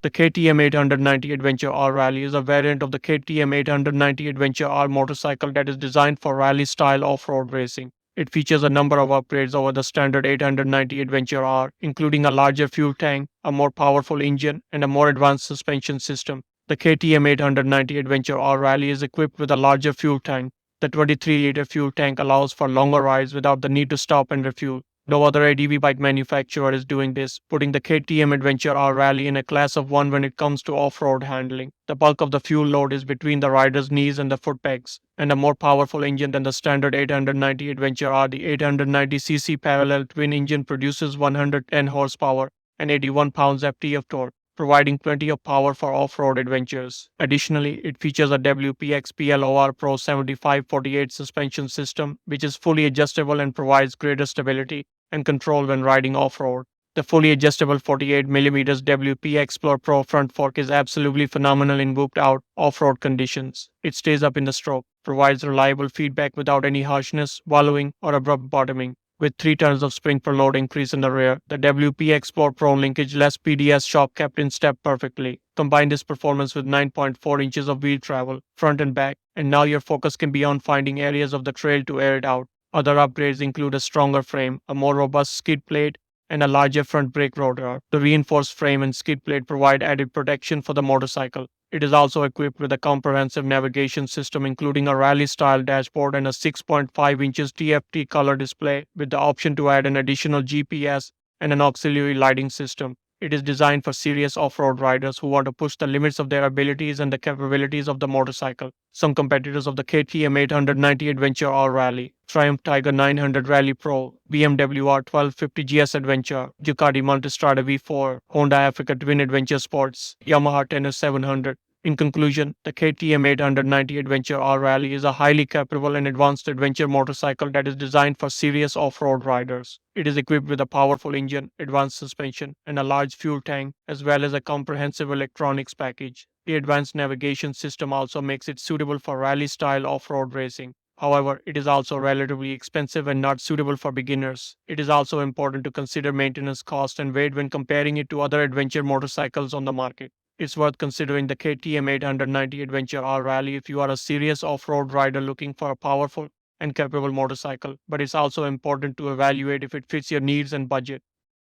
The KTM 890 Adventure R Rally is a variant of the KTM 890 Adventure R motorcycle that is designed for rally-style off-road racing. It features a number of upgrades over the standard 890 Adventure R, including a larger fuel tank, a more powerful engine, and a more advanced suspension system. The KTM 890 Adventure R Rally is equipped with a larger fuel tank. The 23-liter fuel tank allows for longer rides without the need to stop and refuel. No other ADV bike manufacturer is doing this, putting the KTM Adventure R Rally in a class of one when it comes to off-road handling. The bulk of the fuel load is between the rider's knees and the foot pegs, and a more powerful engine than the standard 890 Adventure R. The 890cc parallel twin engine produces 110 horsepower and 81 pounds-ft of torque, providing plenty of power for off-road adventures. Additionally, it features a WPX PLOR Pro 7548 suspension system, which is fully adjustable and provides greater stability and control when riding off-road. The fully adjustable 48mm WPX Explore Pro front fork is absolutely phenomenal in whooped-out off-road conditions. It stays up in the stroke, provides reliable feedback without any harshness, wallowing, or abrupt bottoming. With 3 tons of spring per load increase in the rear, the WP Explore Pro linkage-less PDS shock kept in step perfectly. Combine this performance with 9.4 inches of wheel travel, front and back, and now your focus can be on finding areas of the trail to air it out. Other upgrades include a stronger frame, a more robust skid plate, and a larger front brake rotor. The reinforced frame and skid plate provide added protection for the motorcycle. It is also equipped with a comprehensive navigation system including a rally-style dashboard and a 6.5 inches TFT color display with the option to add an additional GPS and an auxiliary lighting system. It is designed for serious off-road riders who want to push the limits of their abilities and the capabilities of the motorcycle. Some competitors of the KTM 890 Adventure R Rally: Triumph Tiger 900 Rally Pro, BMW R1250 GS Adventure, Ducati Multistrada V4, Honda Africa Twin Adventure Sports, Yamaha Tenor 700. In conclusion, the KTM 890 Adventure R Rally is a highly capable and advanced adventure motorcycle that is designed for serious off-road riders. It is equipped with a powerful engine, advanced suspension, and a large fuel tank, as well as a comprehensive electronics package. The advanced navigation system also makes it suitable for rally-style off-road racing. However, it is also relatively expensive and not suitable for beginners. It is also important to consider maintenance cost and weight when comparing it to other adventure motorcycles on the market. It's worth considering the KTM 890 Adventure R Rally if you are a serious off-road rider looking for a powerful and capable motorcycle, but it's also important to evaluate if it fits your needs and budget.